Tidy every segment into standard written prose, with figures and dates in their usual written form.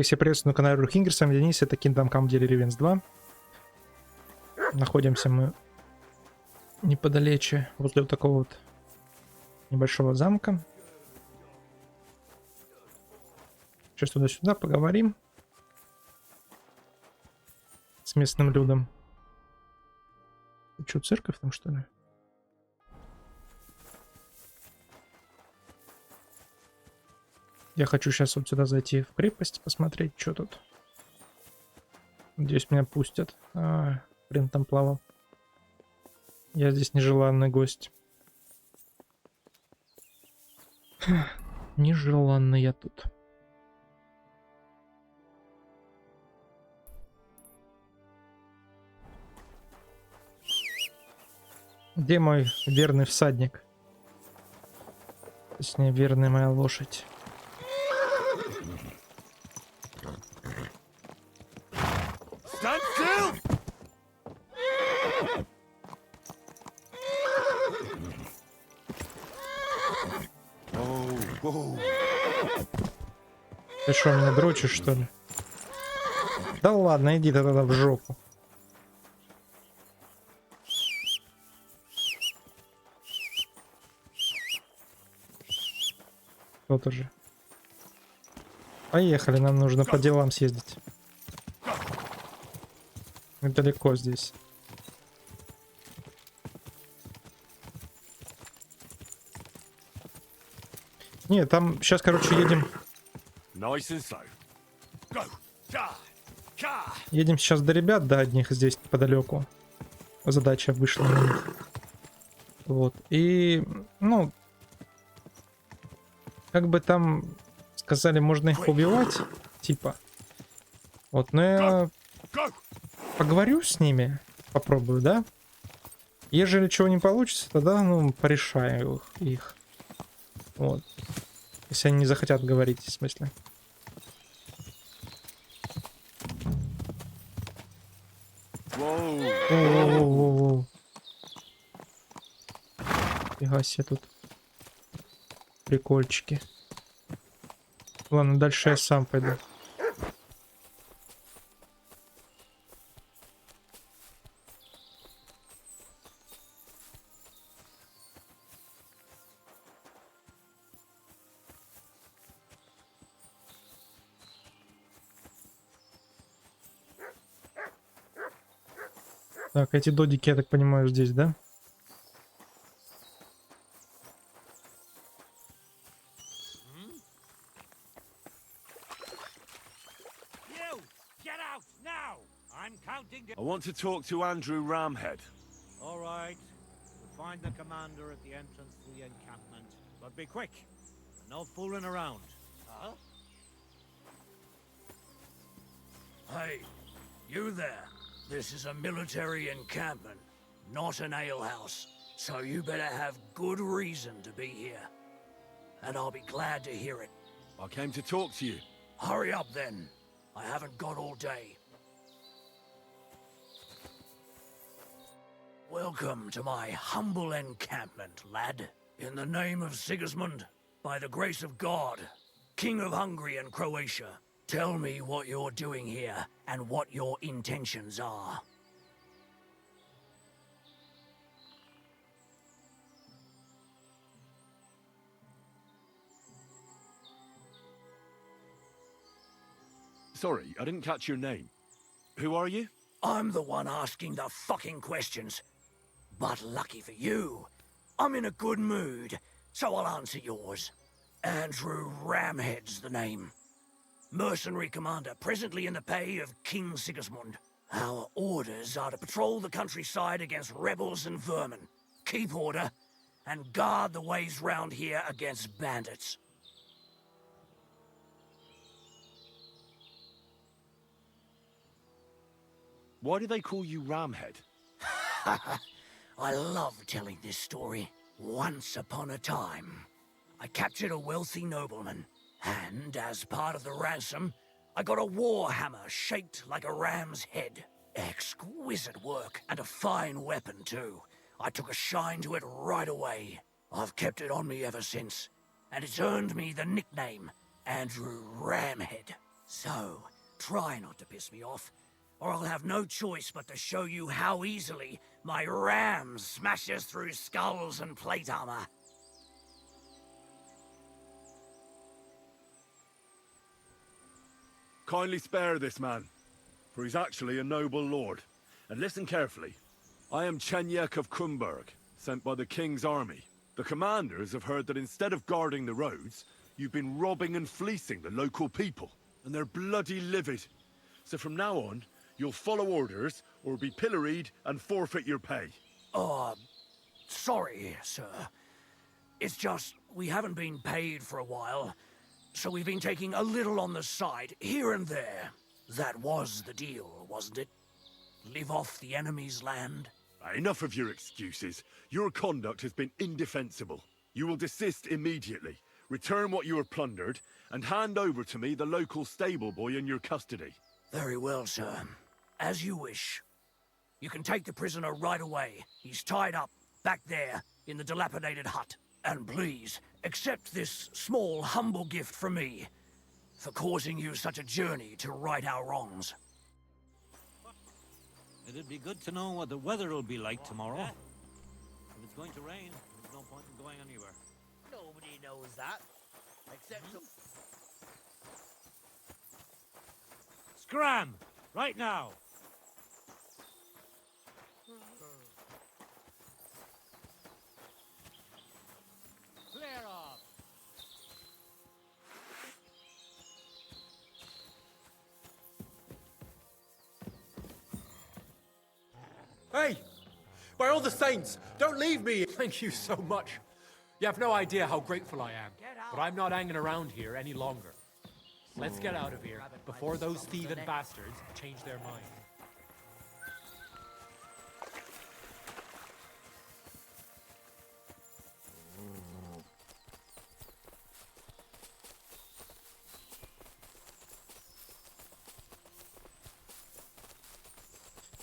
Все приветствую на канале RuTuBe, с вами Денис, это Kingdom Come Deliverance 2. Находимся мы неподалече, возле вот такого вот небольшого замка. Сейчас туда-сюда поговорим с местным людом. Что, церковь там, что ли? Я хочу сейчас вот сюда зайти в крепость, посмотреть, что тут. Надеюсь, меня пустят. Блин, там плавал. Я здесь нежеланный гость. Нежеланный я тут. Где мой верный всадник? Точнее, верная моя лошадь. Ты что, меня дрочишь, что ли? Да ладно, иди ты тогда в жопу. Кто-то же. Поехали, нам нужно по делам съездить. Недалеко здесь. Не, там сейчас, короче, едем. Едем сейчас до ребят, до одних здесь неподалеку. Задача вышла на них. Вот. И, ну, как бы там сказали, можно их убивать, типа. Вот, но я поговорю с ними, попробую, да? Ежели чего не получится, тогда, ну, порешаю их. Вот. Если они не захотят говорить, в смысле. Воу-воу-воу-воу. Фига себе тут. Прикольчики. Ладно, дальше я сам пойду. Так, эти додики, я так понимаю, здесь, да? I want to talk to Andrew Ramhead. All right. We'll find the commander at the entrance to the encampment. But be quick. No fooling around. Huh? Hey, you there. This is a military encampment, not an alehouse. So you better have good reason to be here. And I'll be glad to hear it. I came to talk to you. Hurry up then. I haven't got all day. Welcome to my humble encampment, lad. In the name of Sigismund, by the grace of God, King of Hungary and Croatia, tell me what you're doing here and what your intentions are. Sorry, I didn't catch your name. Who are you? I'm the one asking the fucking questions. But lucky for you, I'm in a good mood, so I'll answer yours. Andrew Ramhead's the name. Mercenary commander presently in the pay of King Sigismund. Our orders are to patrol the countryside against rebels and vermin, keep order, and guard the ways round here against bandits. Why do they call you Ramhead? I love telling this story. Once upon a time, I captured a wealthy nobleman, and as part of the ransom, I got a war hammer shaped like a ram's head. Exquisite work, and a fine weapon too. I took a shine to it right away. I've kept it on me ever since, and it's earned me the nickname Andrew Ramhead. So, try not to piss me off, or I'll have no choice but to show you how easily my ram smashes through skulls and plate armor. Kindly spare this man, for he's actually a noble lord. And listen carefully. I am Chenyek of Kumberg, sent by the king's army. The commanders have heard that instead of guarding the roads, you've been robbing and fleecing the local people. And they're bloody livid. So from now on, you'll follow orders or be pilloried and forfeit your pay. Sorry, sir. It's just, we haven't been paid for a while, so we've been taking a little on the side, here and there. That was the deal, wasn't it? Live off the enemy's land? Enough of your excuses. Your conduct has been indefensible. You will desist immediately, return what you have plundered, and hand over to me the local stable boy in your custody. Very well, sir. As you wish. You can take the prisoner right away. He's tied up, back there, in the dilapidated hut. And please, accept this small, humble gift from me, for causing you such a journey to right our wrongs. It'd be good to know what the weather will be like tomorrow. If it's going to rain, there's no point in going anywhere. Nobody knows that. Except some... Scram! Right now! Clear off! Hey! By all the saints, don't leave me! Thank you so much. You have no idea how grateful I am. But I'm not hanging around here any longer. Let's get out of here before those thieving bastards change their mind.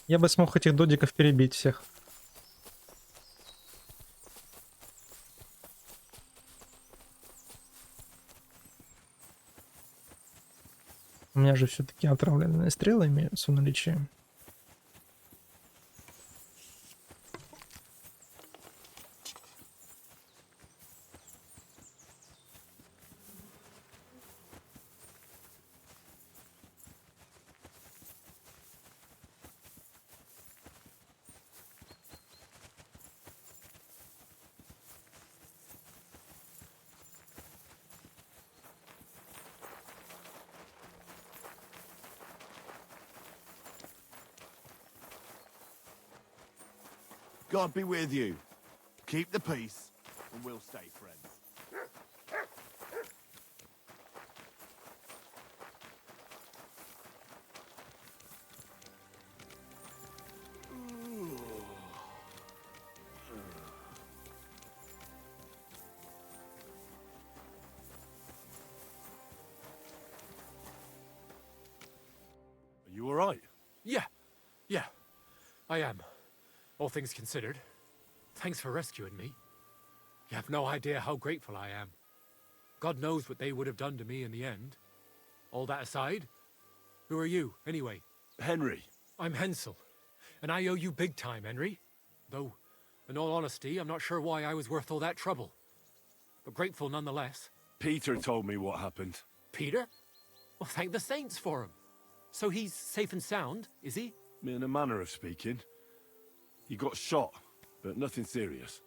Я бы смог этих додиков перебить всех. У меня же все-таки отравленные стрелы имеются в наличии. God be with you. Keep the peace, and we'll stay friends. Are you all right? Yeah, I am. All things considered. Thanks for rescuing me. You have no idea how grateful I am. God knows what they would have done to me in the end. All that aside, who are you, anyway? Henry. I'm Hensel, and I owe you big time, Henry. Though, in all honesty, I'm not sure why I was worth all that trouble. But grateful nonetheless. Peter told me what happened. Peter? Well, thank the saints for him. So he's safe and sound, is he? In a manner of speaking. He got shot, but nothing serious.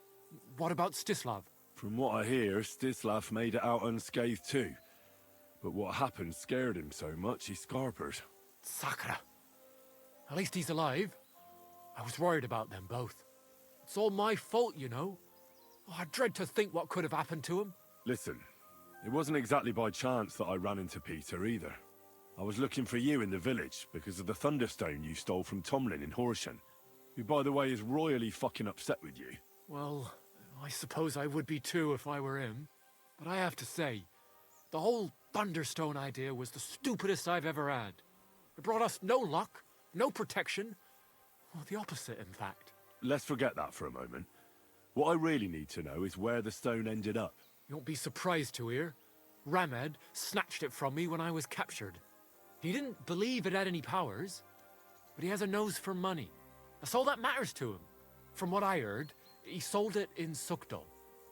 What about Stislav? From what I hear, Stislav made it out unscathed too. But what happened scared him so much he scarpered. Sakra. At least he's alive. I was worried about them both. It's all my fault, you know. Oh, I dread to think what could have happened to him. Listen, it wasn't exactly by chance that I ran into Peter either. I was looking for you in the village because of the Thunderstone you stole from Tomlin in Horsham. Who, by the way, is royally fucking upset with you. Well, I suppose I would be too if I were him. But I have to say, the whole Thunderstone idea was the stupidest I've ever had. It brought us no luck, no protection. Well, the opposite, in fact. Let's forget that for a moment. What I really need to know is where the stone ended up. You won't be surprised to hear. Ramhed snatched it from me when I was captured. He didn't believe it had any powers, but he has a nose for money. That's all that matters to him. From what I heard, he sold it in Sukdal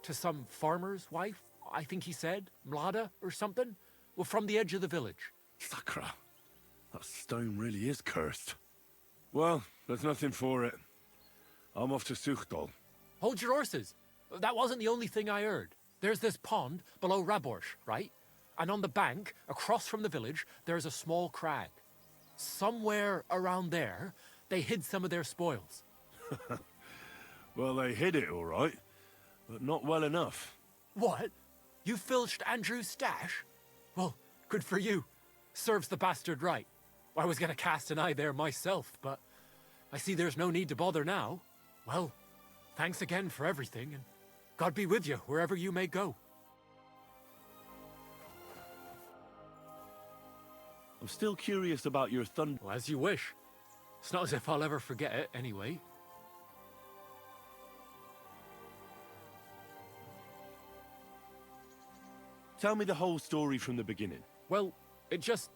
to some farmer's wife, I think he said, Mlada or something, well, from the edge of the village. Sakra. That stone really is cursed. Well, there's nothing for it. I'm off to Sukdal. Hold your horses. That wasn't the only thing I heard. There's this pond below Raborsh, right? And on the bank, across from the village, there's a small crag. Somewhere around there, they hid some of their spoils. Well, they hid it all right, but not well enough. What? You filched Andrew's stash? Well, good for you. Serves the bastard right. I was gonna cast an eye there myself, but I see there's no need to bother now. Well, thanks again for everything, and God be with you wherever you may go. I'm still curious about your thunder. Well, as you wish. It's not as if I'll ever forget it, anyway. Tell me the whole story from the beginning. Well, it just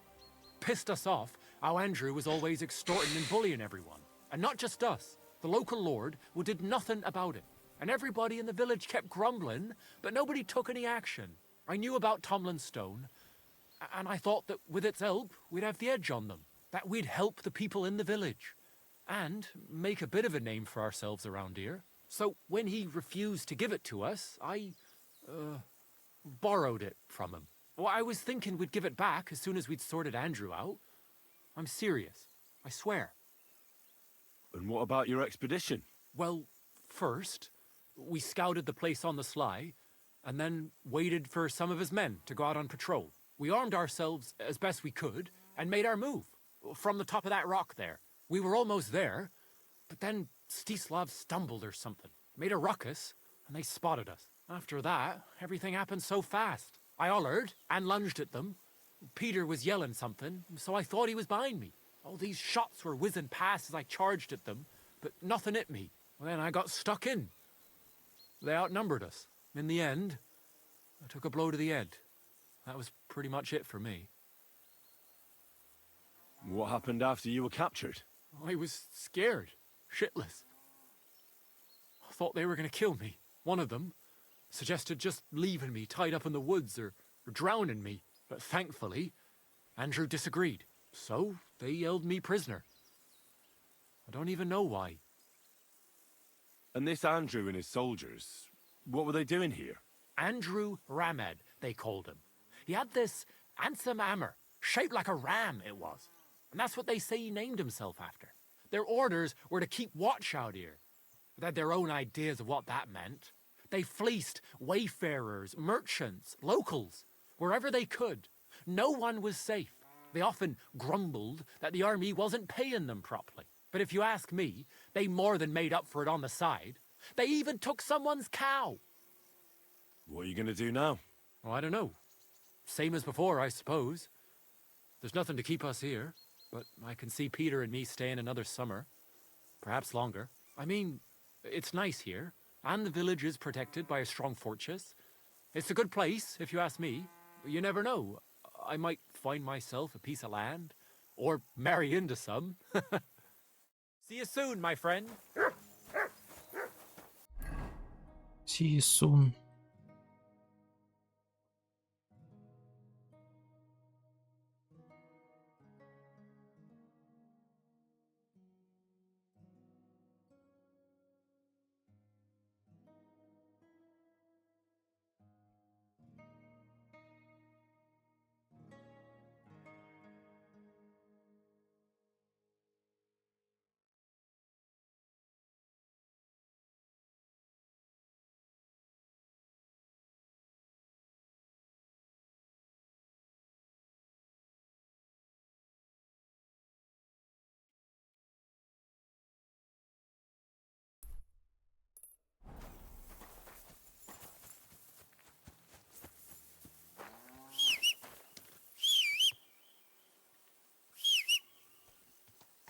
pissed us off how Andrew was always extorting and bullying everyone. And not just us. The local lord who did nothing about it. And everybody in the village kept grumbling, but nobody took any action. I knew about Tomlin Stone, and I thought that with its help, we'd have the edge on them. That we'd help the people in the village. And make a bit of a name for ourselves around here. So when he refused to give it to us, I borrowed it from him. Well, I was thinking we'd give it back as soon as we'd sorted Andrew out. I'm serious. I swear. And what about your expedition? Well, first, we scouted the place on the sly, and then waited for some of his men to go out on patrol. We armed ourselves as best we could, and made our move. From the top of that rock there. We were almost there, but then Stislav stumbled or something. Made a ruckus, and they spotted us. After that, everything happened so fast. I hollered and lunged at them. Peter was yelling something, so I thought he was behind me. All these shots were whizzing past as I charged at them, but nothing hit me. Well, then I got stuck in. They outnumbered us. In the end, I took a blow to the head. That was pretty much it for me. What happened after you were captured? I was scared, shitless. I thought they were going to kill me. One of them suggested just leaving me tied up in the woods or drowning me. But thankfully, Andrew disagreed. So they held me prisoner. I don't even know why. And this Andrew and his soldiers, what were they doing here? Andrew Ramed, they called him. He had this handsome hammer, shaped like a ram it was. And that's what they say he named himself after. Their orders were to keep watch out here. They had their own ideas of what that meant. They fleeced wayfarers, merchants, locals, wherever they could. No one was safe. They often grumbled that the army wasn't paying them properly. But if you ask me, they more than made up for it on the side. They even took someone's cow. What are you going to do now? Oh, I don't know. Same as before, I suppose. There's nothing to keep us here, but I can see Peter and me staying another summer. Perhaps longer. I mean, it's nice here, and the village is protected by a strong fortress. It's a good place, if you ask me. You never know. I might find myself a piece of land, or marry into some. See you soon, my friend. See you soon.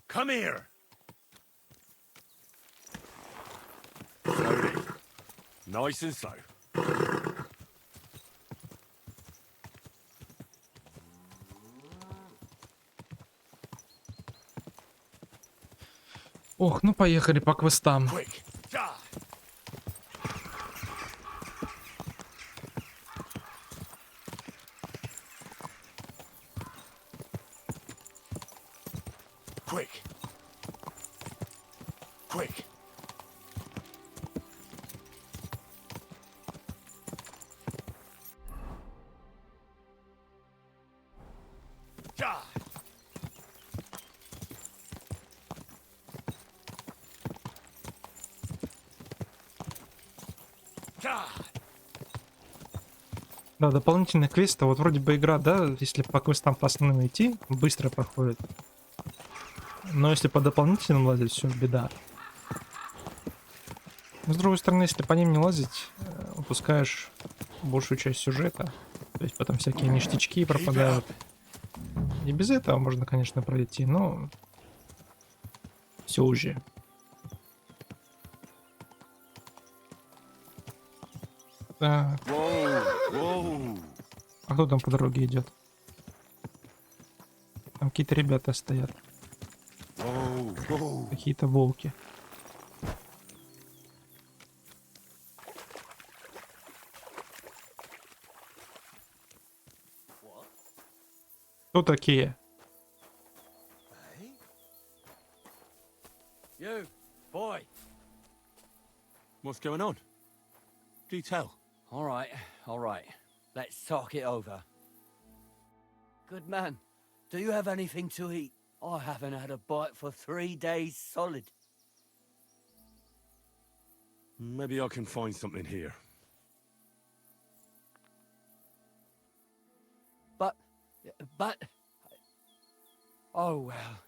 Come here! Slowly. Nice and slow. Ох, ну поехали по квестам. Quick. Ja. Quick. Quick. Ja. Ja. Да, дополнительные квесты. Вот вроде бы игра, да, если по квестам по основным идти, быстро проходит. Но если по дополнительным лазить, все, беда. Но с другой стороны, если по ним не лазить, упускаешь большую часть сюжета. То есть потом всякие ништячки пропадают. И без этого можно, конечно, пройти, но все уже. Так. Whoa. А кто там по дороге идет? Там какие-то ребята стоят. Whoa. Какие-то волки. Кто такие? You, boy. What's going on? Do tell. All right. Let's talk it over. Good man, do you have anything to eat? I haven't had a bite for 3 days solid. Maybe I can find something here. But... Oh, well.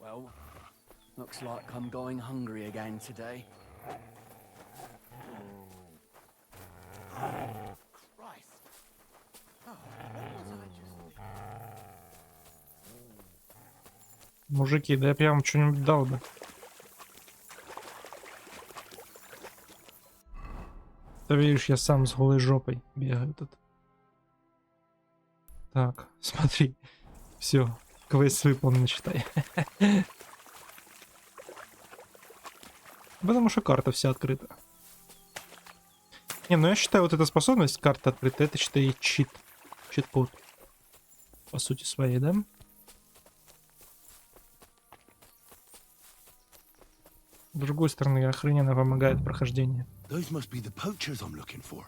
Well, looks like I'm going hungry again today. Christ. Oh, what was I just... Мужики, да я прям что-нибудь дал бы. Ты видишь, я сам с голой жопой бегаю тут. Так, смотри. Все, квест выполнен, считай. Потому что карта вся открыта. Не, ну я считаю, вот эта способность карты открыта, это считай чит. Чит-код. По сути своей, да? С другой стороны, охрененно помогает прохождение. Those must be the poachers I'm looking for.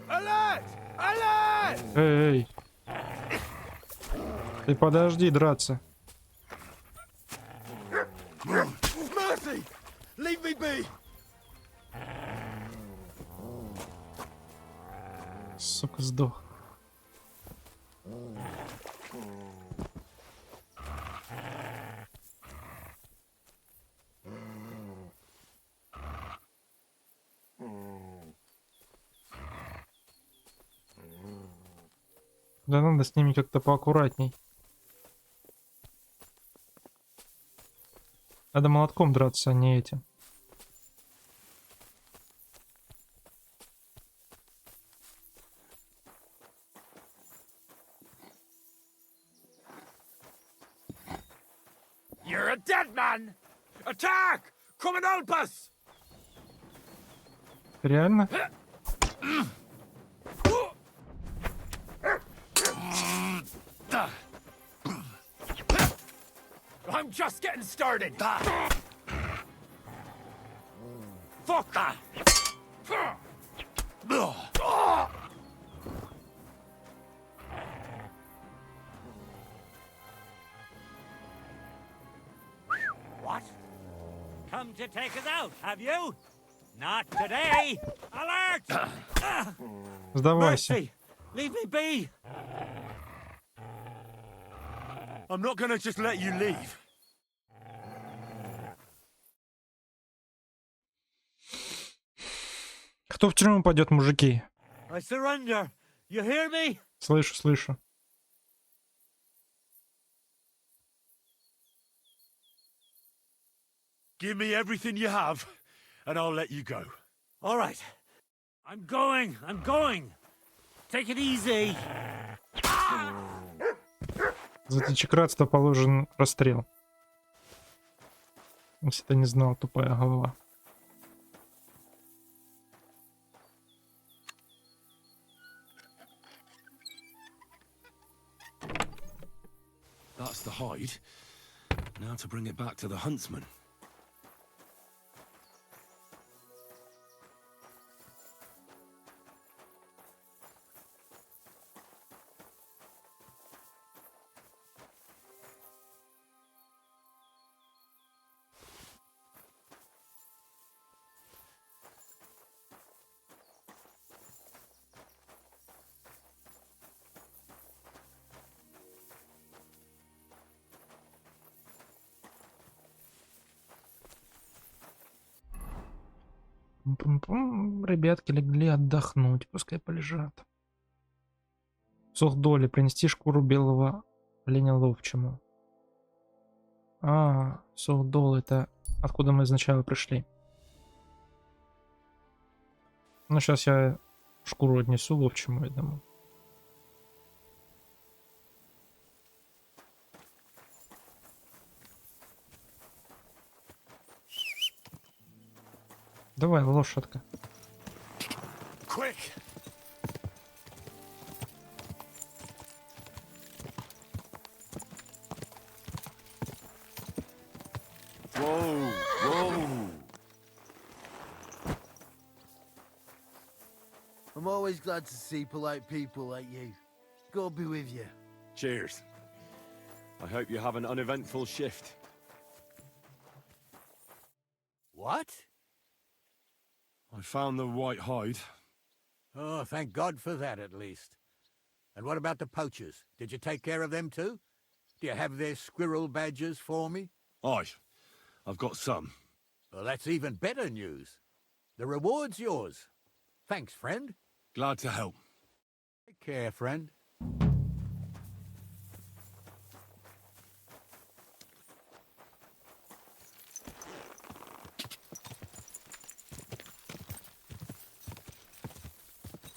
Alert! Alert! Эй! Ты подожди драться. Mercy! Leave me be! Сука, сдох. Да надо с ними как-то поаккуратней. Надо молотком драться, а не этим. You're a dead man! Attack! Come and help us! Реально? I'm just getting started. Fuck that! What? Come to take us out, have you? Not today! Alert! Сдавайся. Mercy! Leave me be! I'm not gonna just let you leave. Кто в тюрьму пойдет, мужики? I surrender! You hear me? Слышу, слышу. Give me everything you have, and I'll let you go. All right. I'm going. I'm going. Take it easy. За тысячекратство положен расстрел. Если ты не знал, тупая голова. That's the hide. Now to bring it back to the huntsman. Ребятки легли отдохнуть, пускай полежат. Сухдоли, принести шкуру белого оленя ловчему. Сухдол, это откуда мы изначально пришли. Ну, сейчас я шкуру отнесу ловчему, я думаю. Давай, лошадка. Quick! Whoa, whoa! I'm always glad to see polite people like you. God be with you. Cheers. I hope you have an uneventful shift. What? I found the white hide. Oh, thank God for that, at least. And what about the poachers? Did you take care of them too? Do you have their squirrel badges for me? Aye, I've got some. Well, that's even better news. The reward's yours. Thanks, friend. Glad to help. Take care, friend.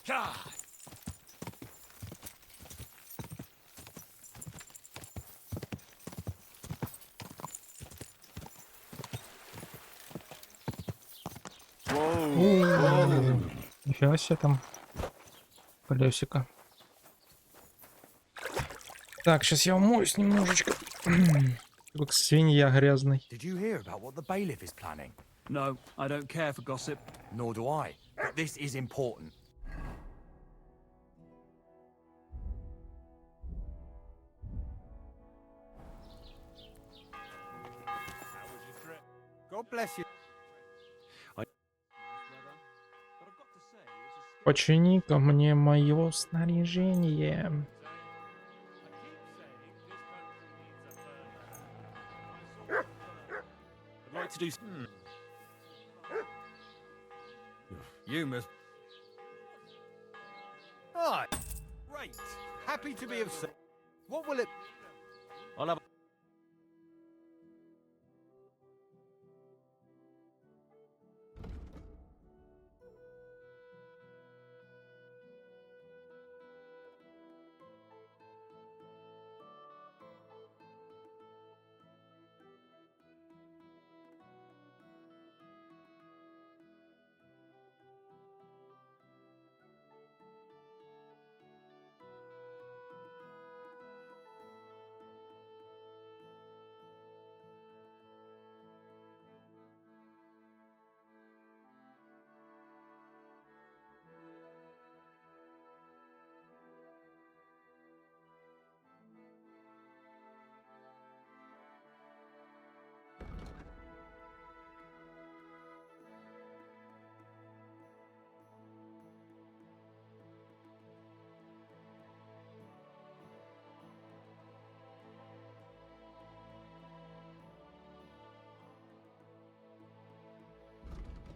God! Нифига себе там колесико. Так, сейчас я умоюсь немножечко. Как свинья грязный. Did you hear about what the bailiff is planning? No, I don't care for gossip. Nor do I. But this is important. God bless you. Почини ко мне мое снаряжение. I'd like to do. You must. Hi. Great. Happy to be of service. What will it? I'll have.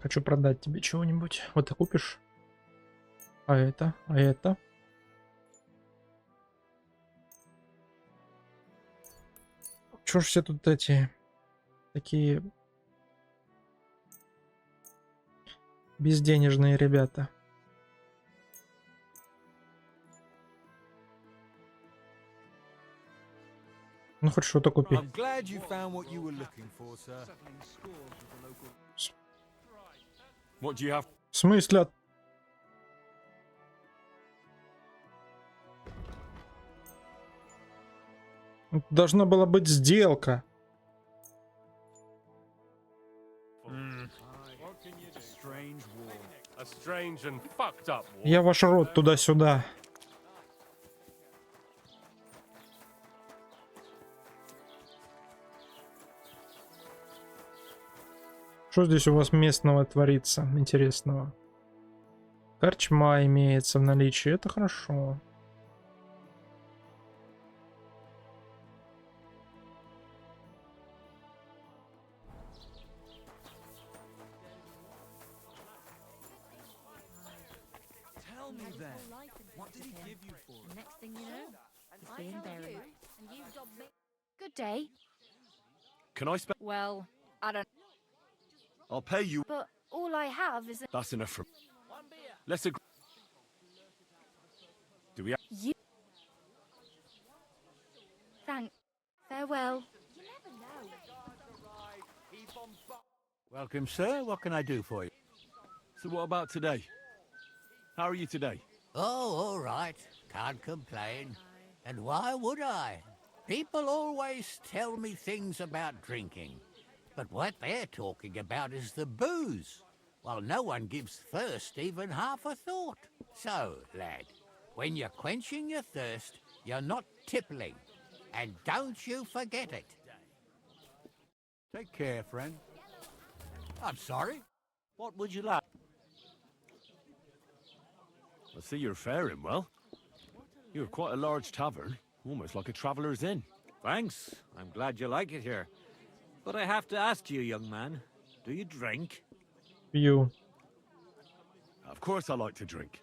Хочу продать тебе чего-нибудь. Вот ты купишь? А это? А это? Чё ж все тут эти такие Безденежные ребята. Ну хоть что-то купи. I'm glad you found what you were looking for, sir. What do you have? В смысле? Должна была быть сделка. A strange and fucked up war. Я ваш рот туда-сюда. Что здесь у вас местного творится интересного? Корчма имеется в наличии, это хорошо. Good day. Can I spend? Well, I don't. I'll pay you. But all I have is. That's enough from. Let's agree. Do we have? You. Thank. Farewell. Welcome, sir. What can I do for you? So what about today? How are you today? Oh, all right. Can't complain. And why would I? People always tell me things about drinking. But what they're talking about is the booze. While no one gives thirst even half a thought. So, lad, when you're quenching your thirst, you're not tippling. And don't you forget it. Take care, friend. I'm sorry. What would you like? I see you're faring well. You're quite a large tavern, almost like a traveller's inn. Thanks. I'm glad you like it here. But I have to ask you, young man, do you drink? Пью. Of course I like to drink.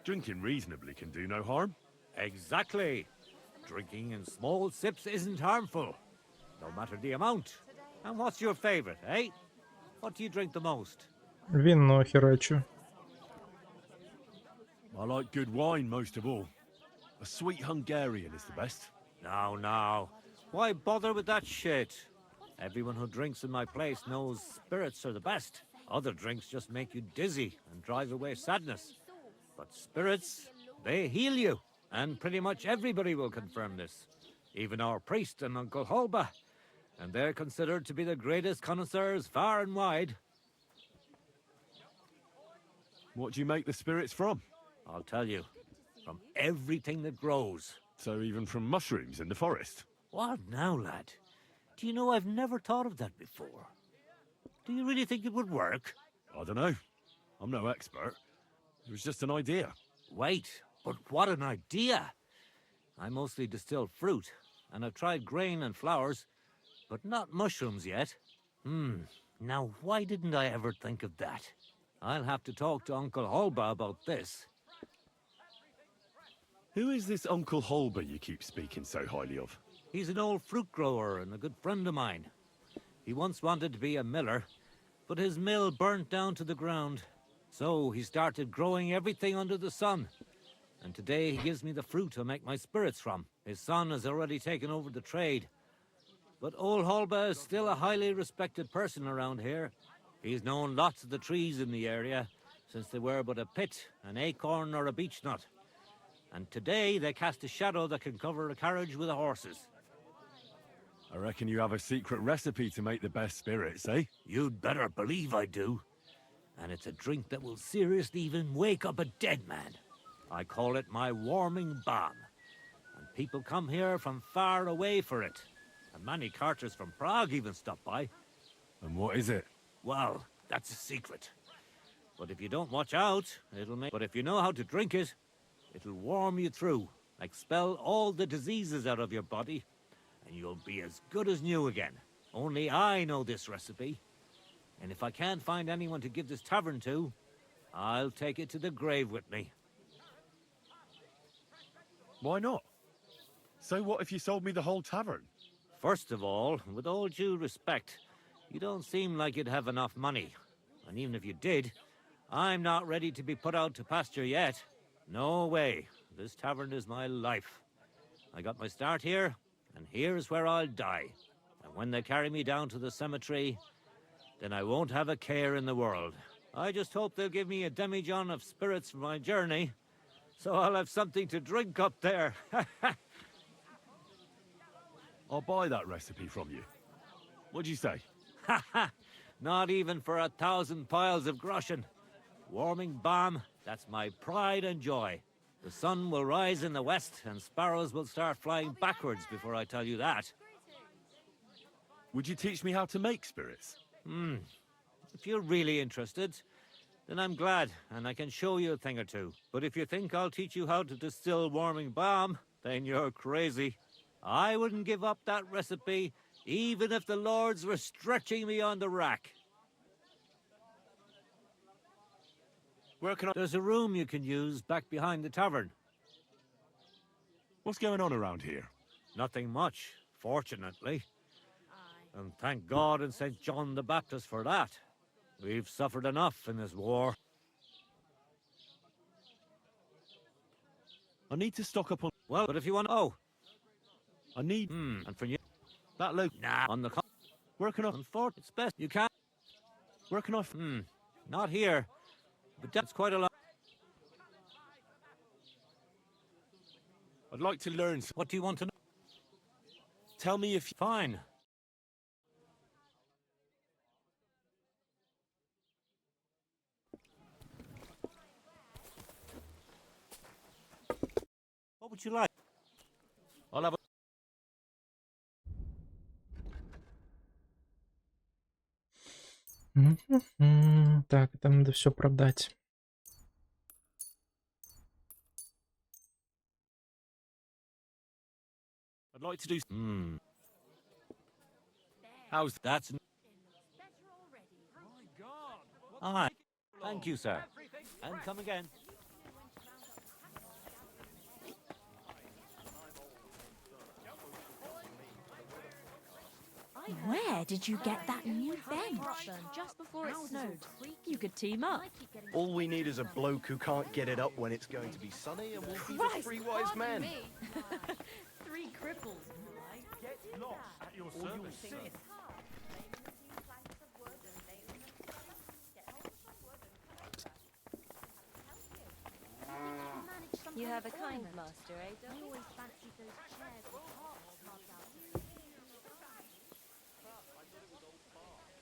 Drinking reasonably can do no harm. Exactly. Drinking in small sips isn't harmful, no matter the amount. And what's your favorite, eh? What do you drink the most? Вино херачу. I like good wine most of all. A sweet Hungarian is the best. Now. Why bother with that shit? Everyone who drinks in my place knows spirits are the best. Other drinks just make you dizzy and drive away sadness. But spirits, they heal you. And pretty much everybody will confirm this. Even our priest and Uncle Holba. And they're considered to be the greatest connoisseurs far and wide. What do you make the spirits from? I'll tell you. From everything that grows. So even from mushrooms in the forest? What now, lad? Do you know I've never thought of that before? Do you really think it would work? I don't know. I'm no expert. It was just an idea. Wait, but what an idea! I mostly distill fruit, and I've tried grain and flowers, but not mushrooms yet. Now why didn't I ever think of that? I'll have to talk to Uncle Holba about this. Who is this Uncle Holba you keep speaking so highly of? He's an old fruit grower and a good friend of mine. He once wanted to be a miller, but his mill burnt down to the ground. So he started growing everything under the sun. And today he gives me the fruit I make my spirits from. His son has already taken over the trade. But old Holba is still a highly respected person around here. He's known lots of the trees in the area, since they were but a pit, an acorn or a beech nut. And today they cast a shadow that can cover a carriage with the horses. I reckon you have a secret recipe to make the best spirits, eh? You'd better believe I do. And it's a drink that will seriously even wake up a dead man. I call it my warming balm. And people come here from far away for it. And many carters from Prague even stop by. And what is it? Well, that's a secret. But if you don't watch out, it'll make... But if you know how to drink it, it'll warm you through, expel all the diseases out of your body, and you'll be as good as new again. Only I know this recipe. And if I can't find anyone to give this tavern to, I'll take it to the grave with me. Why not? So what if you sold me the whole tavern? First of all, with all due respect, you don't seem like you'd have enough money. And even if you did, I'm not ready to be put out to pasture yet. No way. This tavern is my life. I got my start here, and here's where I'll die. And when they carry me down to the cemetery, then I won't have a care in the world. I just hope they'll give me a demijohn of spirits for my journey, so I'll have something to drink up there. I'll buy that recipe from you. What'd you say? Not even for 1,000 piles of groschen. Warming balm, that's my pride and joy. The sun will rise in the west, and sparrows will start flying backwards before I tell you that. Would you teach me how to make spirits? If you're really interested, then I'm glad, and I can show you a thing or two. But if you think I'll teach you how to distill warming balm, then you're crazy. I wouldn't give up that recipe, even if the lords were stretching me on the rack. Where can I... There's a room you can use back behind the tavern. What's going on around here? Nothing much, fortunately. And thank God and St. John the Baptist for that. We've suffered enough in this war. I need to stock up on... Well, but if you want... Oh. I need... And for you... That local... Nah, on the... Where can I... It's best you can't... Where can I... Not here. But that's quite a lot. I'd like to learn... What do you want to know? Tell me if... Fine. What would you like? I'll have a... Так, это надо все продать. I'd like to do... How's... That's... Aye. Thank you, sir. And come again. Where did you get that new bench? Just before it snowed. You could team up. All we need is a bloke who can't get it up when it's going to be sunny, and we'll be the three wise men. 3 cripples. Get lost at your service. You have a kind master, eh? I always fancied those chairs with hearts carved out.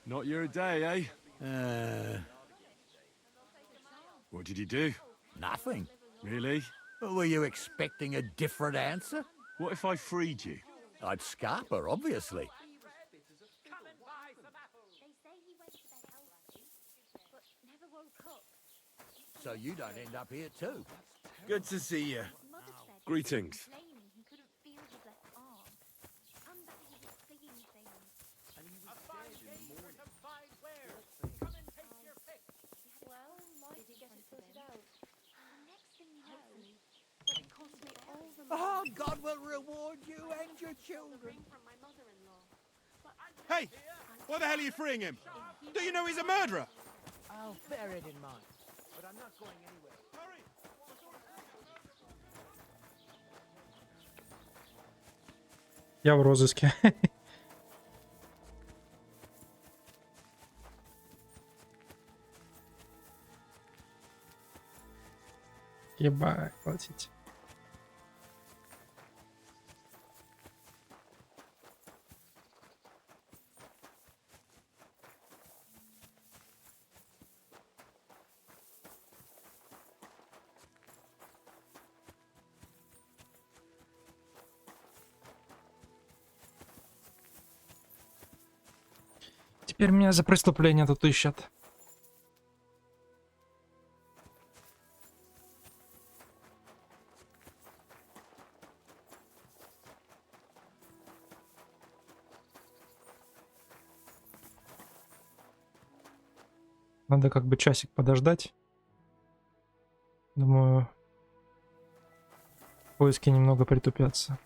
Not your day, eh? What did you do? Nothing. Really? Were you expecting a different answer? What if I freed you? I'd scarper, obviously. So you don't end up here too. Good to see you. Greetings. Oh, God will reward you and your children. Hey, why the hell are you freeing him? Do you know he's a murderer? I'll bear it in mind, but I'm not going anywhere. Я в розыске. Ебать, платить. Теперь меня за преступление тут ищут. Надо как бы часик подождать. Думаю, поиски немного притупятся.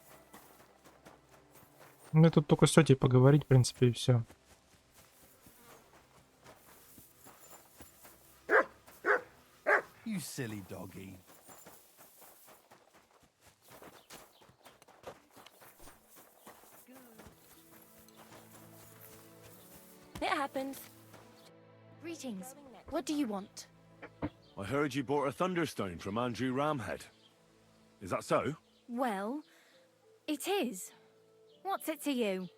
Мне тут только с тетей поговорить, в принципе, и все. silly doggy. It happens. Greetings. What do you want? I heard you bought a Thunderstone from Andrew Ramhead. Is that so? Well, it is. What's it to you?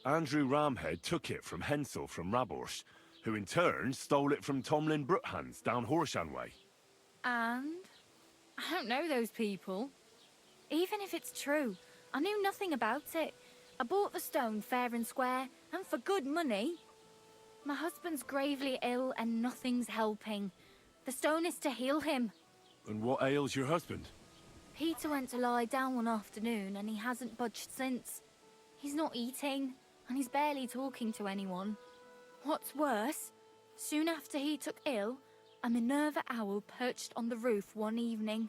Andrew Ramhead took it from Hensel from Raborsh, who in turn stole it from Tomlin Brookhans down Horshan Way. And? I don't know those people. Even if it's true, I knew nothing about it. I bought the stone fair and square, and for good money. My husband's gravely ill and nothing's helping. The stone is to heal him. And what ails your husband? Peter went to lie down one afternoon and he hasn't budged since. He's not eating, and he's barely talking to anyone. What's worse, soon after he took ill, a Minerva owl perched on the roof one evening.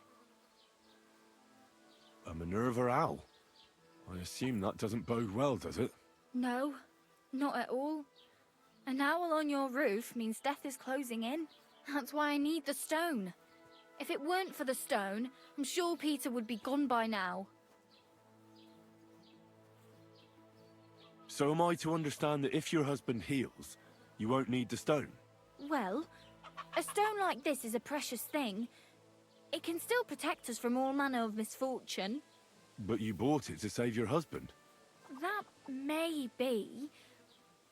A Minerva owl? I assume that doesn't bode well, does it? No, not at all. An owl on your roof means death is closing in. That's why I need the stone. If it weren't for the stone, I'm sure Peter would be gone by now. So am I to understand that if your husband heals, you won't need the stone? Well, a stone like this is a precious thing. It can still protect us from all manner of misfortune. But you bought it to save your husband. That may be,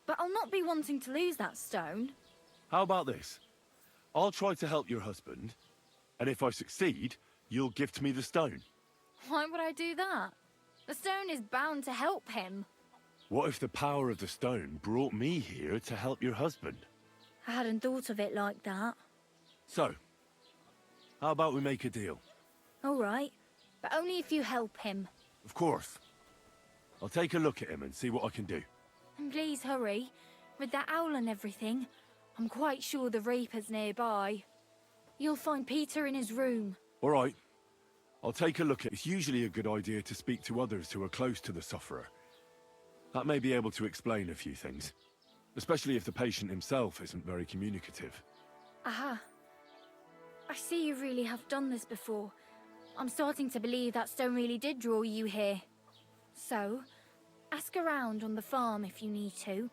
but I'll not be wanting to lose that stone. How about this? I'll try to help your husband, and if I succeed, you'll gift me the stone. Why would I do that? The stone is bound to help him. What if the power of the stone brought me here to help your husband? I hadn't thought of it like that. So, how about we make a deal? All right, but only if you help him. Of course. I'll take a look at him and see what I can do. And please hurry. With that owl and everything, I'm quite sure the Reaper's nearby. You'll find Peter in his room. All right. I'll take a look at it. It's usually a good idea to speak to others who are close to the sufferer. That may be able to explain a few things, especially if the patient himself isn't very communicative. Aha. I see you really have done this before. I'm starting to believe that stone really did draw you here. So, ask around on the farm if you need to.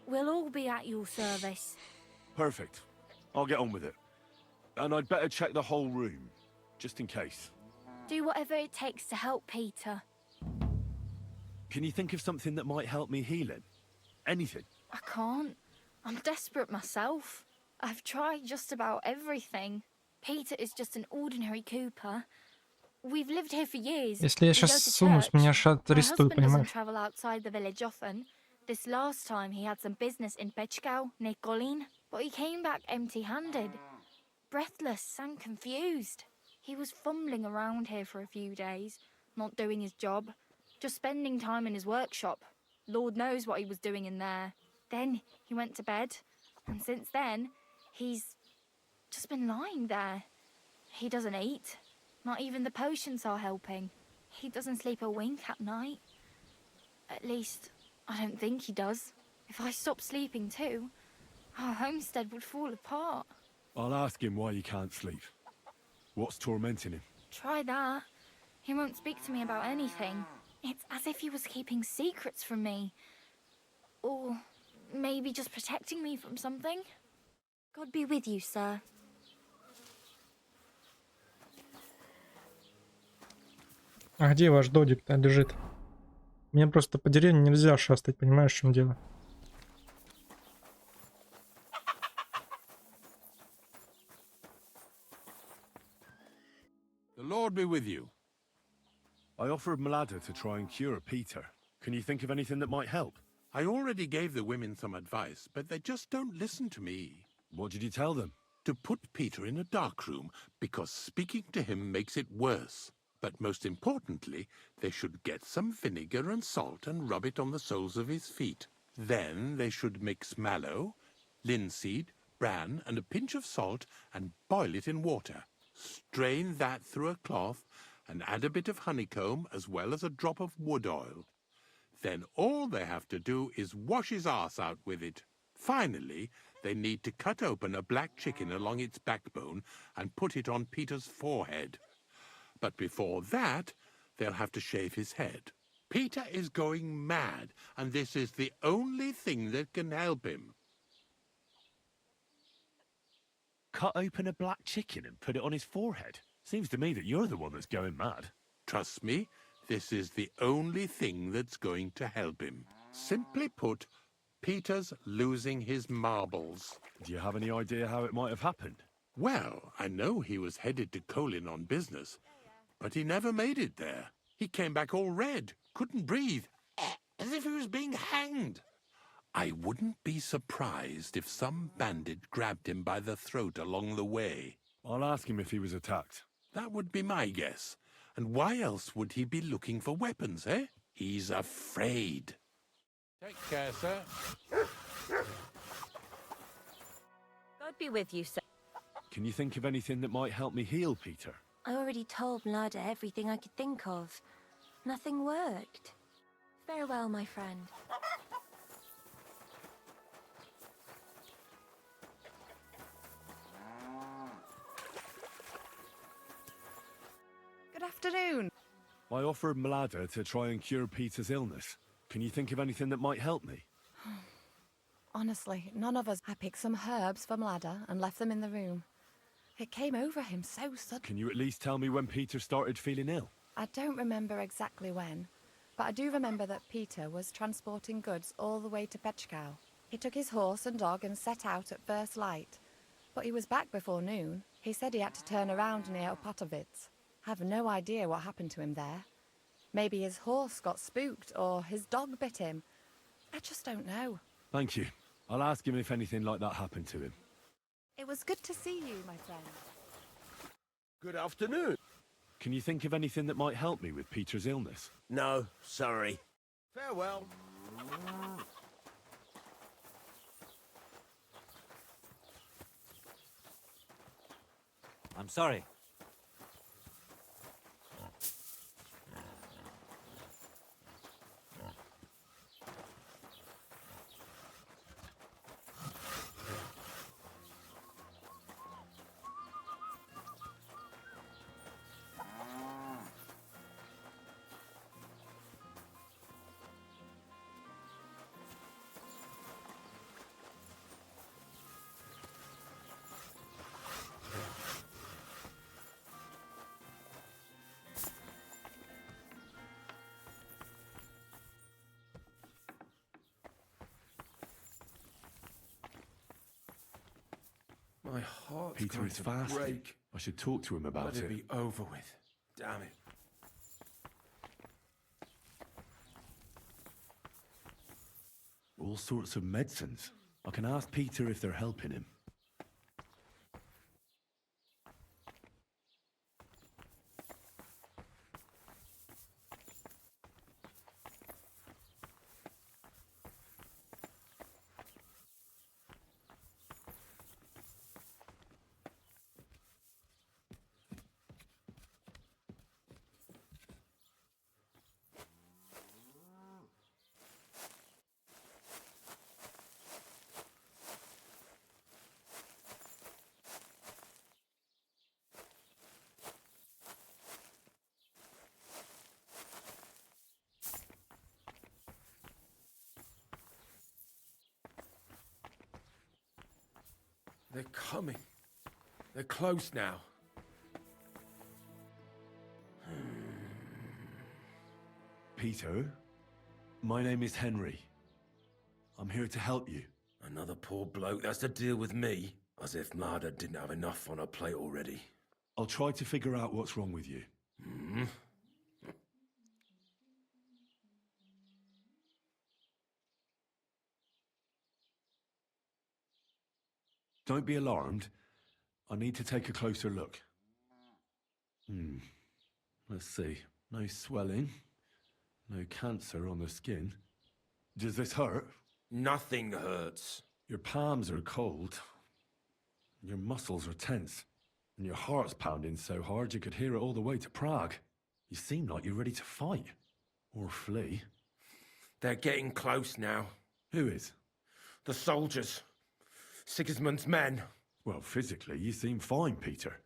We'll all be at your service. Perfect. I'll get on with it. And I'd better check the whole room, just in case. Do whatever it takes to help Peter. Can you think of something that might help me heal him? Anything? I can't. I'm desperate myself. I've tried just about everything. Peter is just an ordinary cooper. We've lived here for years. Если я сейчас сунусь, меня аж арестуют, My husband doesn't понимаешь? travel outside the village often. This last time he had some business in Pechgau, near Golin, but he came back empty-handed. Breathless and confused. He was fumbling around here for a few days, not doing his job, just spending time in his workshop. Lord knows what he was doing in there. Then he went to bed, and since then, he's just been lying there. He doesn't eat. Not even the potions are helping. He doesn't sleep a wink at night. At least, I don't think he does. If I stopped sleeping too, our homestead would fall apart. I'll ask him why he can't sleep. What's tormenting him? Try that. He won't speak to me about anything. It's as if he was keeping secrets from me. Or maybe just protecting me from something. God be with you, sir. А где ваш додик-то лежит? Мне просто по деревне нельзя шастать, понимаешь, в чем дело? The Lord be with you. I offered Mlada to try and cure Peter. Can you think of anything that might help? I already gave the women some advice, but they just don't listen to me. What did you tell them? To put Peter in a dark room, because speaking to him makes it worse. But most importantly, they should get some vinegar and salt and rub it on the soles of his feet. Then they should mix mallow, linseed, bran, and a pinch of salt and boil it in water. Strain that through a cloth and add a bit of honeycomb as well as a drop of wood oil. Then all they have to do is wash his arse out with it. Finally, They need to cut open a black chicken along its backbone and put it on Peter's forehead. But before that, they'll have to shave his head. Peter is going mad, and this is the only thing that can help him. Cut open a black chicken and put it on his forehead? Seems to me that you're the one that's going mad. Trust me, this is the only thing that's going to help him. Simply put, Peter's losing his marbles. Do you have any idea how it might have happened? Well, I know he was headed to Colin on business, but he never made it there. He came back all red, couldn't breathe, as if he was being hanged. I wouldn't be surprised if some bandit grabbed him by the throat along the way. I'll ask him if he was attacked. That would be my guess. And why else would he be looking for weapons, eh? He's afraid. Take care, sir. God be with you, sir. Can you think of anything that might help me heal, Peter? I already told Mlada everything I could think of. Nothing worked. Farewell, my friend. Good afternoon. I offered Mlada to try and cure Peter's illness. Can you think of anything that might help me? Honestly, none of us. I picked some herbs for Mlada and left them in the room. It came over him so suddenly. Can you at least tell me when Peter started feeling ill? I don't remember exactly when, but I do remember that Peter was transporting goods all the way to Pechkow. He took his horse and dog and set out at first light, but he was back before noon. He said he had to turn around near Opatovitz. I have no idea what happened to him there. Maybe his horse got spooked or his dog bit him. I just don't know. Thank you. I'll ask him if anything like that happened to him. It was good to see you, my friend. Good afternoon. Can you think of anything that might help me with Peter's illness? No, sorry. Farewell. I'm sorry. My heart's Peter going is to fasting. break. I should talk to him about Let it. it be over with. Damn it. All sorts of medicines. I can ask Peter if they're helping him. They're coming. They're close now. Peter, my name is Henry. I'm here to help you. Another poor bloke that's to deal with me. As if Mlada didn't have enough on her plate already. I'll try to figure out what's wrong with you. Don't be alarmed. I need to take a closer look. Let's see. No swelling. No cancer on the skin. Does this hurt? Nothing hurts. Your palms are cold. Your muscles are tense. And your heart's pounding so hard you could hear it all the way to Prague. You seem like you're ready to fight. Or flee. They're getting close now. Who is? The soldiers. Sigismund's men. Well, physically, you seem fine, Peter.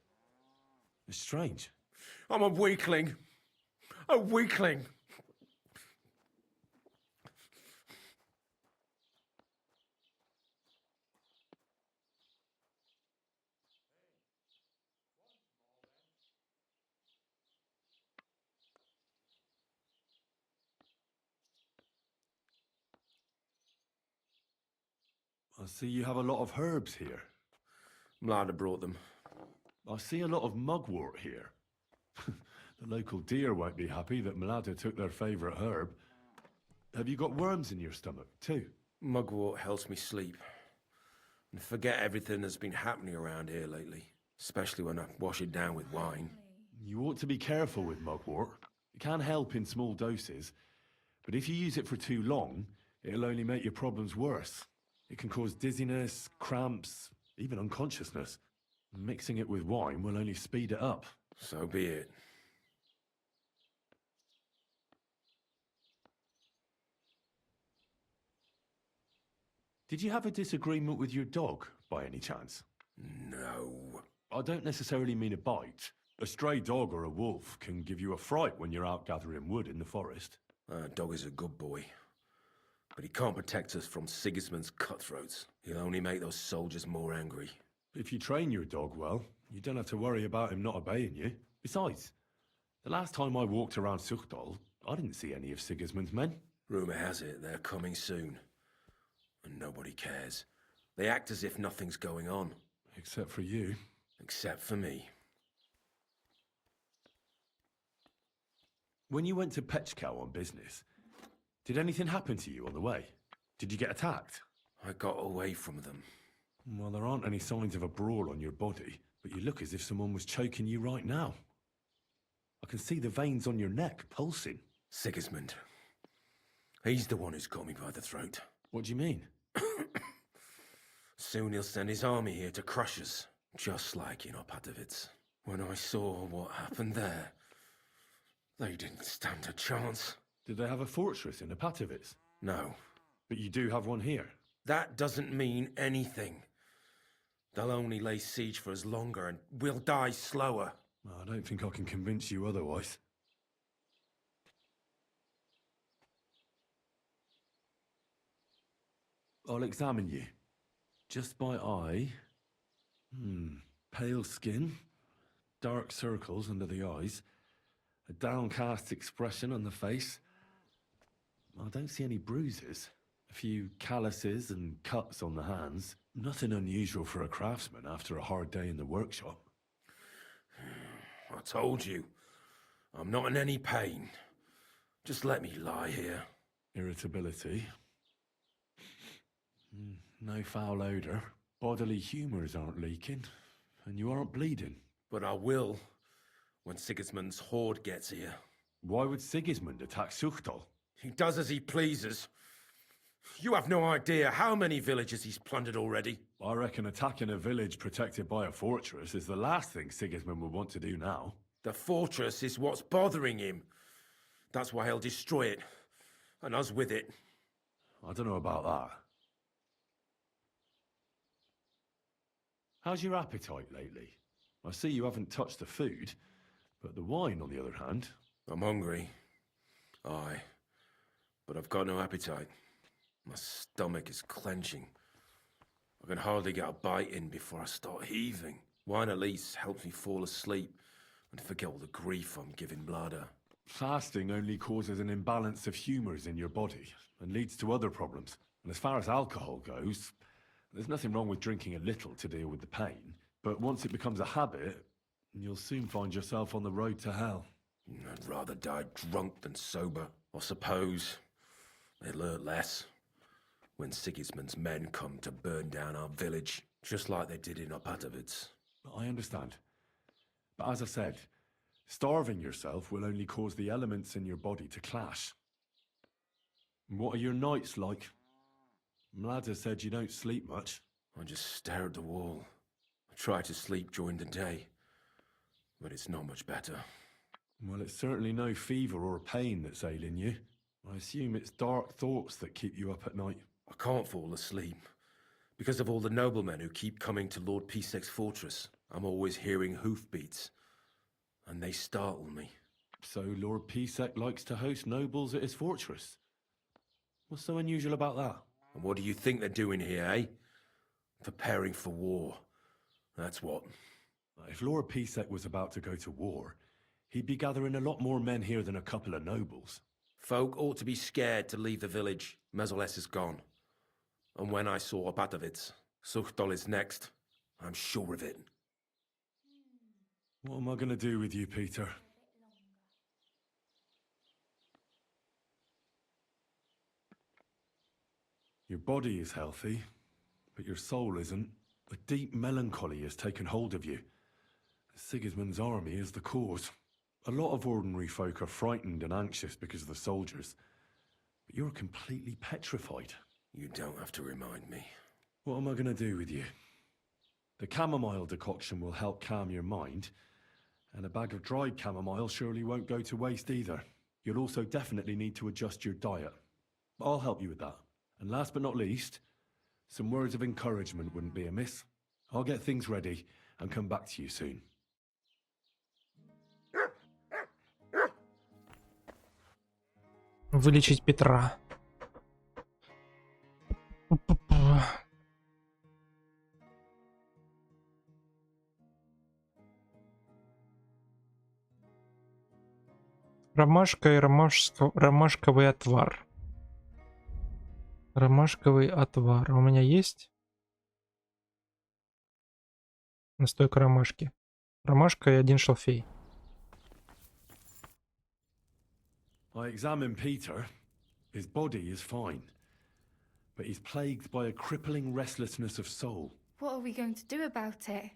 It's strange. I'm a weakling. A weakling. I see you have a lot of herbs here. Mlada brought them. I see a lot of mugwort here. The local deer won't be happy that Mlada took their favourite herb. Have you got worms in your stomach, too? Mugwort helps me sleep. And forget everything that's been happening around here lately. Especially when I wash it down with wine. You ought to be careful with mugwort. It can help in small doses. But if you use it for too long, it'll only make your problems worse. It can cause dizziness, cramps, even unconsciousness. Mixing it with wine will only speed it up. So be it. Did you have a disagreement with your dog, by any chance? No. I don't necessarily mean a bite. A stray dog or a wolf can give you a fright when you're out gathering wood in the forest. Dog is a good boy. But he can't protect us from Sigismund's cutthroats. He'll only make those soldiers more angry. If you train your dog well, you don't have to worry about him not obeying you. Besides, the last time I walked around Suchdal, I didn't see any of Sigismund's men. Rumour has it they're coming soon. And nobody cares. They act as if nothing's going on. Except for you. Except for me. When you went to Pechkow on business, did anything happen to you on the way? Did you get attacked? I got away from them. Well, there aren't any signs of a brawl on your body, but you look as if someone was choking you right now. I can see the veins on your neck pulsing. Sigismund. He's the one who's got me by the throat. What do you mean? Soon he'll send his army here to crush us, just like in Opatovitz. When I saw what happened there, they didn't stand a chance. Did they have a fortress in Opatovitz? No. But you do have one here? That doesn't mean anything. They'll only lay siege for us longer and we'll die slower. I don't think I can convince you otherwise. I'll examine you. Just by eye. Pale skin. Dark circles under the eyes. A downcast expression on the face. I don't see any bruises. A few calluses and cuts on the hands. Nothing unusual for a craftsman after a hard day in the workshop. I told you. I'm not in any pain. Just let me lie here. Irritability. No foul odour. Bodily humours aren't leaking. And you aren't bleeding. But I will when Sigismund's horde gets here. Why would Sigismund attack Suchdal? He does as he pleases. You have no idea how many villages he's plundered already. I reckon attacking a village protected by a fortress is the last thing Sigismund would want to do now. The fortress is what's bothering him. That's why he'll destroy it. And us with it. I don't know about that. How's your appetite lately? I see you haven't touched the food, but the wine, on the other hand... I'm hungry. Aye. But I've got no appetite. My stomach is clenching. I can hardly get a bite in before I start heaving. Wine at least helps me fall asleep and forget all the grief I'm giving Mlada. Fasting only causes an imbalance of humours in your body and leads to other problems. And as far as alcohol goes, there's nothing wrong with drinking a little to deal with the pain. But once it becomes a habit, you'll soon find yourself on the road to hell. I'd rather die drunk than sober. I suppose they'll learn less when Sigismund's men come to burn down our village, just like they did in Opatovitz. I understand. But as I said, starving yourself will only cause the elements in your body to clash. What are your nights like? Mlada said you don't sleep much. I just stare at the wall. I try to sleep during the day, but it's not much better. Well, it's certainly no fever or pain that's ailing you. I assume it's dark thoughts that keep you up at night. I can't fall asleep Because of all the noblemen who keep coming to Lord P6's fortress, I'm always hearing hoofbeats. And they startle me. So Lord P6 likes to host nobles at his fortress? What's so unusual about that? And what do you think they're doing here, eh? Preparing for war. That's what. If Lord P6 was about to go to war, he'd be gathering a lot more men here than a couple of nobles. Folk ought to be scared to leave the village. Mezoles is gone. And when I saw Abatovitz, Suchdol is next. I'm sure of it. What am I going to do with you, Peter? Your body is healthy, but your soul isn't. A deep melancholy has taken hold of you. Sigismund's army is the cause. A lot of ordinary folk are frightened and anxious because of the soldiers. But you're completely petrified. You don't have to remind me. What am I going to do with you? The chamomile decoction will help calm your mind, and a bag of dried chamomile surely won't go to waste either. You'll also definitely need to adjust your diet. I'll help you with that. And last but not least, some words of encouragement wouldn't be amiss. I'll get things ready and come back to you soon. Вылечить Петра. Ромашка и ромашковый отвар. Ромашковый отвар. У меня есть настойка ромашки. Ромашка и 1 шалфей. I examine Peter. His body is fine, but he's plagued by a crippling restlessness of soul. What are we going to do about it?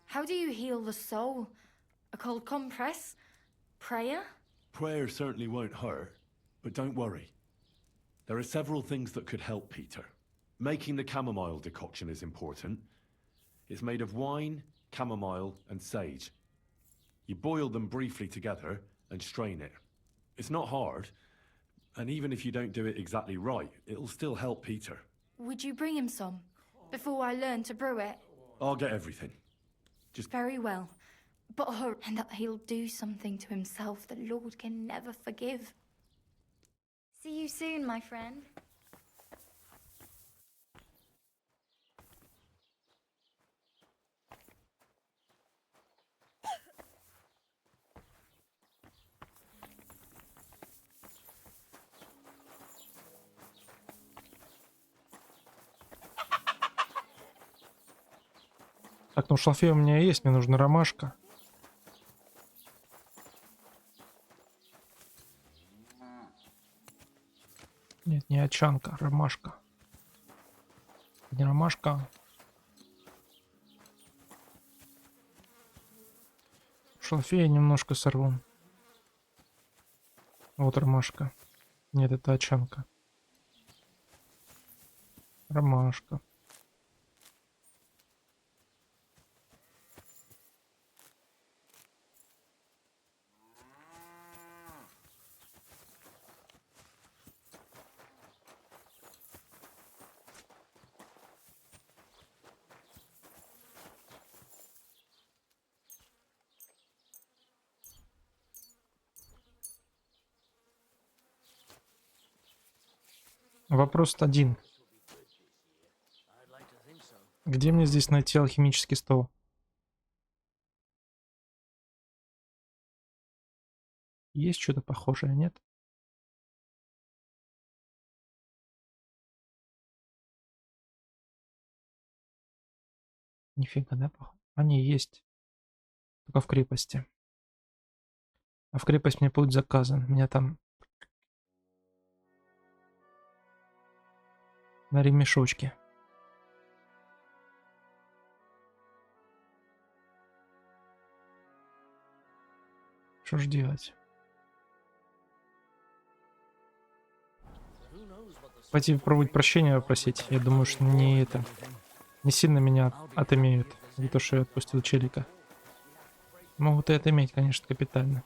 How do you heal the soul? A cold compress? Prayer? Prayer certainly won't hurt, but don't worry. There are several things that could help Peter. Making the chamomile decoction is important. It's made of wine, chamomile, and sage. You boil them briefly together and strain it. It's not hard, and even if you don't do it exactly right, it'll still help Peter. Would you bring him some before I learn to brew it? I'll get everything. Very well. But hurry, and that he'll do something to himself the Lord can never forgive. See you soon, my friend. Так, ну шалфей у меня есть, мне нужна ромашка. Нет, не очанка, ромашка. Не ромашка. Шалфея немножко сорву. Вот ромашка. Нет, это очанка. Ромашка. Вопрос 1. Где мне здесь найти алхимический стол? Есть что-то похожее, нет? Нифига, да, похоже? Они есть. Только в крепости. А в крепость мне будет заказан. У меня там на ремешочке. Что ж делать? Пойти попробовать прощения попросить. Я думаю, что не это. Не сильно меня отымеют. За то, что я отпустил челика. Могут и отыметь, конечно, капитально.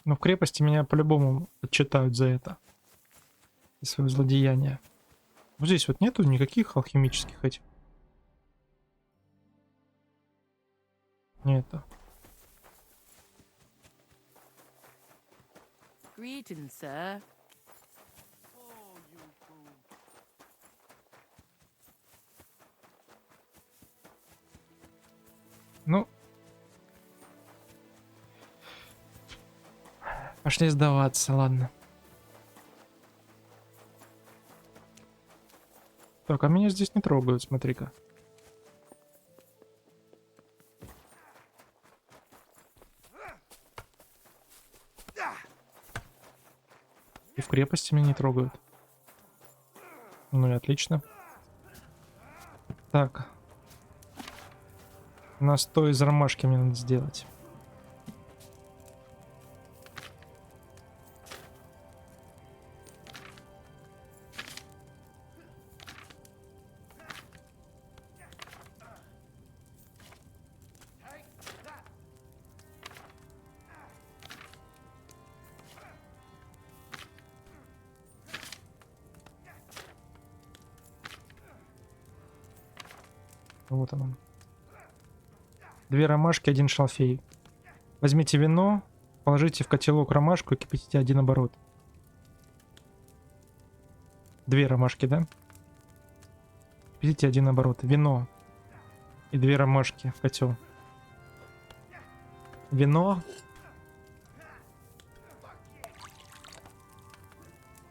Но в крепости меня по-любому отчитают за это. И свое злодеяние. Вот здесь вот нету никаких алхимических этих. Нету. Greetings, sir. Ну. Пошли сдаваться, ладно. Так, а меня здесь не трогают, смотри-ка. И в крепости меня не трогают. Ну и отлично. Так. Настой из ромашки мне надо сделать. Вот он. 2 ромашки, 1 шалфей. Возьмите вино, положите в котелок ромашку и кипятите 1 оборот. 2 ромашки, да? Кипятите 1 оборот. Вино и 2 ромашки в котел. Вино.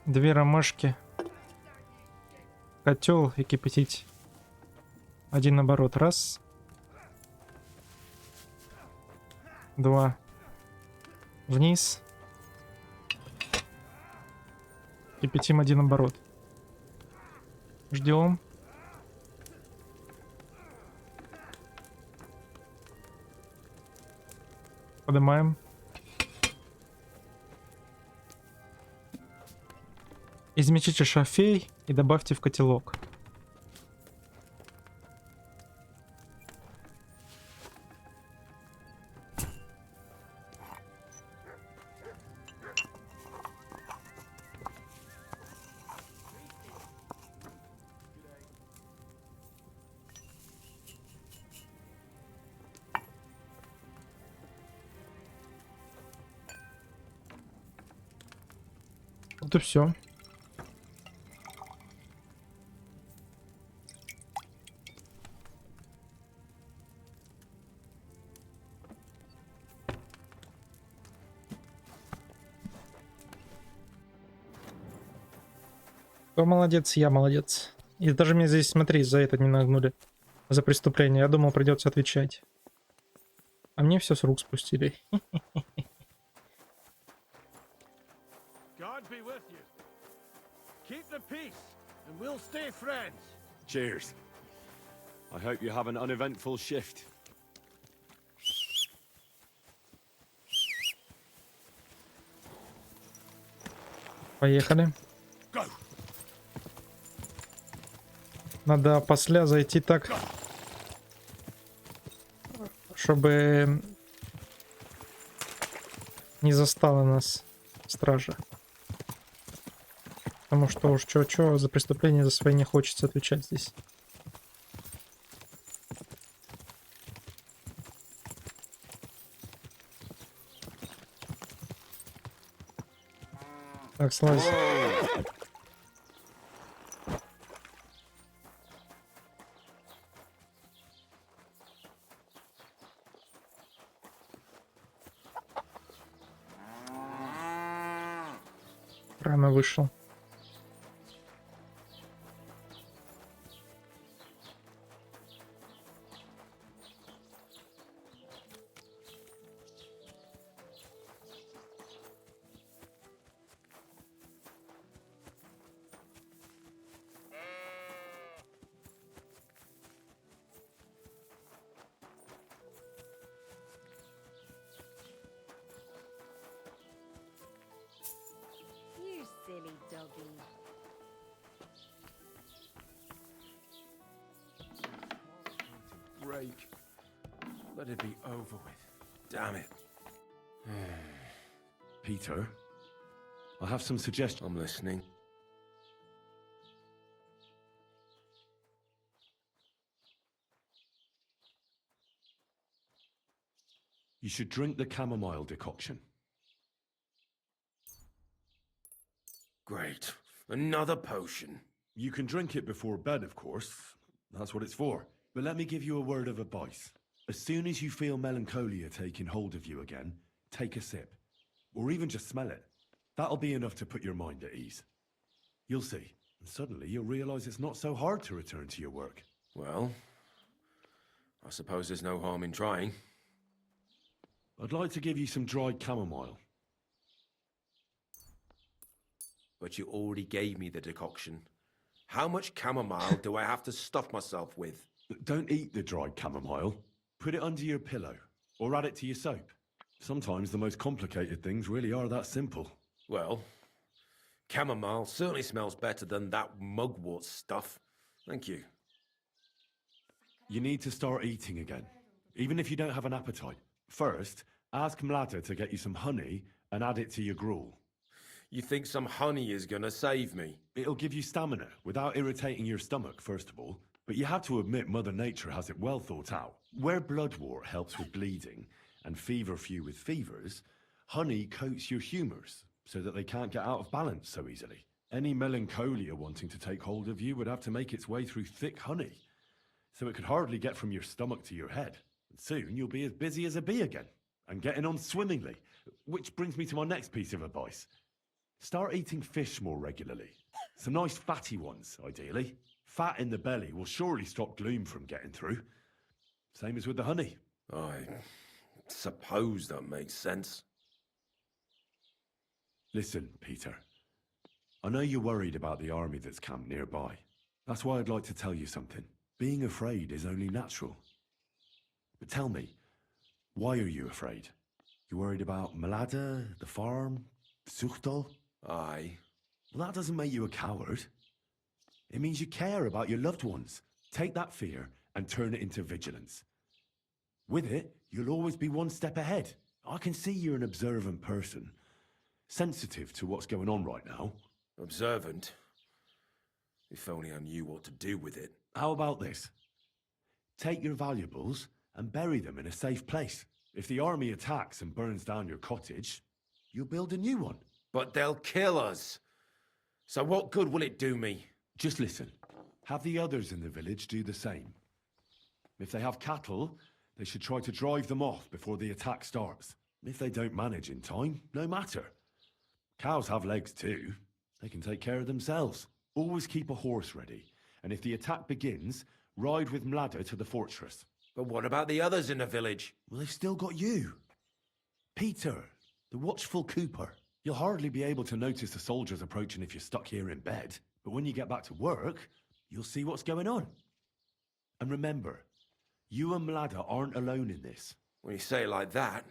2 ромашки. Котел и кипятить 1 оборот. Раз. 2. Вниз. Кипятим 1 оборот. Ждем. Поднимаем. Измельчите шалфей и добавьте в котелок. Вот и все. Кто молодец, я молодец. И даже меня здесь, смотри, за это не нагнули. За преступление. Я думал, придется отвечать. А мне все с рук спустили. God be with you. Keep the peace, and we'll stay friends. Cheers. I hope you have an uneventful shift. Поехали. Надо после зайти так, чтобы не застала нас стража. Потому что уж чё-чё, за преступление за свои не хочется отвечать здесь. Так, слазь. Рано вышел. You silly doggy. Break. Let it be over with. Damn it. Peter, I have some suggestions. I'm listening. You should drink the chamomile decoction. Great. Another potion. You can drink it before bed, of course. That's what it's for. But let me give you a word of advice. As soon as you feel melancholia taking hold of you again, take a sip. Or even just smell it. That'll be enough to put your mind at ease. You'll see. And suddenly you'll realize it's not so hard to return to your work. Well, I suppose there's no harm in trying. I'd like to give you some dried chamomile. But you already gave me the decoction. How much chamomile do I have to stuff myself with? Don't eat the dried chamomile. Put it under your pillow, or add it to your soap. Sometimes the most complicated things really are that simple. Well, chamomile certainly smells better than that mugwort stuff. Thank you. You need to start eating again, even if you don't have an appetite. First, ask Mlada to get you some honey and add it to your gruel. You think some honey is gonna save me? It'll give you stamina without irritating your stomach, first of all. But you have to admit Mother Nature has it well thought out. Where bloodwort helps with bleeding and feverfew with fevers, honey coats your humours so that they can't get out of balance so easily. Any melancholia wanting to take hold of you would have to make its way through thick honey, so it could hardly get from your stomach to your head. And soon you'll be as busy as a bee again, and getting on swimmingly. Which brings me to my next piece of advice. Start eating fish more regularly. Some nice fatty ones, ideally. Fat in the belly will surely stop gloom from getting through. Same as with the honey. I suppose that makes sense. Listen, Peter. I know you're worried about the army that's camped nearby. That's why I'd like to tell you something. Being afraid is only natural. But tell me, why are you afraid? You worried about Mlada, the farm, Zuchtal? Aye. Well, that doesn't make you a coward. It means you care about your loved ones. Take that fear and turn it into vigilance. With it, you'll always be one step ahead. I can see you're an observant person, sensitive to what's going on right now. Observant? If only I knew what to do with it. How about this? Take your valuables and bury them in a safe place. If the army attacks and burns down your cottage, you'll build a new one. But they'll kill us. So what good will it do me? Just listen. Have the others in the village do the same. If they have cattle, they should try to drive them off before the attack starts. If they don't manage in time, no matter. Cows have legs too. They can take care of themselves. Always keep a horse ready. And if the attack begins, ride with Mlada to the fortress. But what about the others in the village? Well, they've still got you. Peter, the watchful Cooper. You'll hardly be able to notice the soldiers approaching if you're stuck here in bed. But when you get back to work, you'll see what's going on. And remember, you and Mlada aren't alone in this. When you say it like that,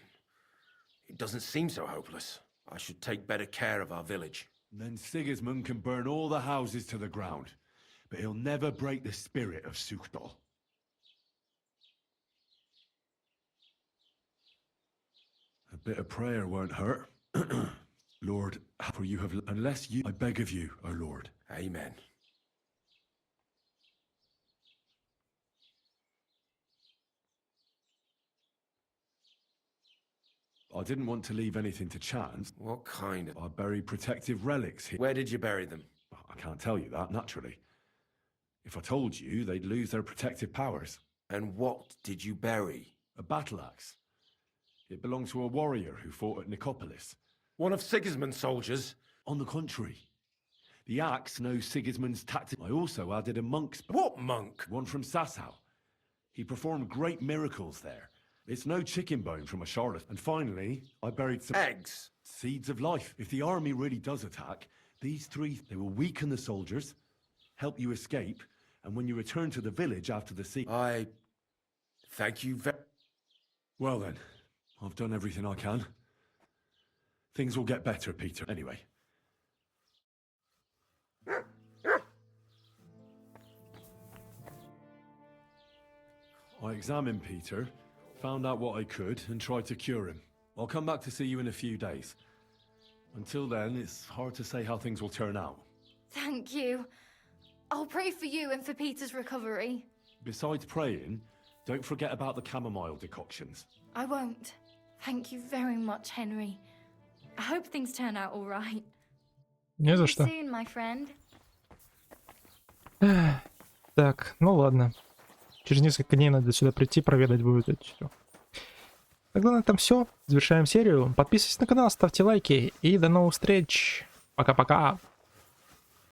it doesn't seem so hopeless. I should take better care of our village. Then Sigismund can burn all the houses to the ground, but he'll never break the spirit of Zuchtal. A bit of prayer won't hurt. Lord, for you have, unless you, I beg of you, O Lord. Amen. I didn't want to leave anything to chance. What kind of... I buried protective relics here. Where did you bury them? I can't tell you that, naturally. If I told you, they'd lose their protective powers. And what did you bury? A battle axe. It belonged to a warrior who fought at Nicopolis. One of Sigismund's soldiers? On the contrary. The axe knows Sigismund's tactic. I also added a monk's... What monk? One from Sasau. He performed great miracles there. It's no chicken bone from a charlatan. And finally, I buried some... Eggs? Seeds of life. If the army really does attack, these three, they will weaken the soldiers, help you escape, and when you return to the village after the siege... I... thank you very... Well then, I've done everything I can. Things will get better, Peter. Anyway. I examined Peter, found out what I could, and tried to cure him. I'll come back to see you in a few days. Until then, it's hard to say how things will turn out. Thank you. I'll pray for you and for Peter's recovery. Besides praying, don't forget about the chamomile decoctions. I won't. Thank you very much, Henry. I hope things turn out all right. Не за See что. you soon, my friend. Так, ну ладно. Через несколько дней надо сюда прийти, проведать будет это все. Тогда на этом все. Завершаем серию. Подписывайтесь на канал, ставьте лайки и до новых встреч. Пока-пока.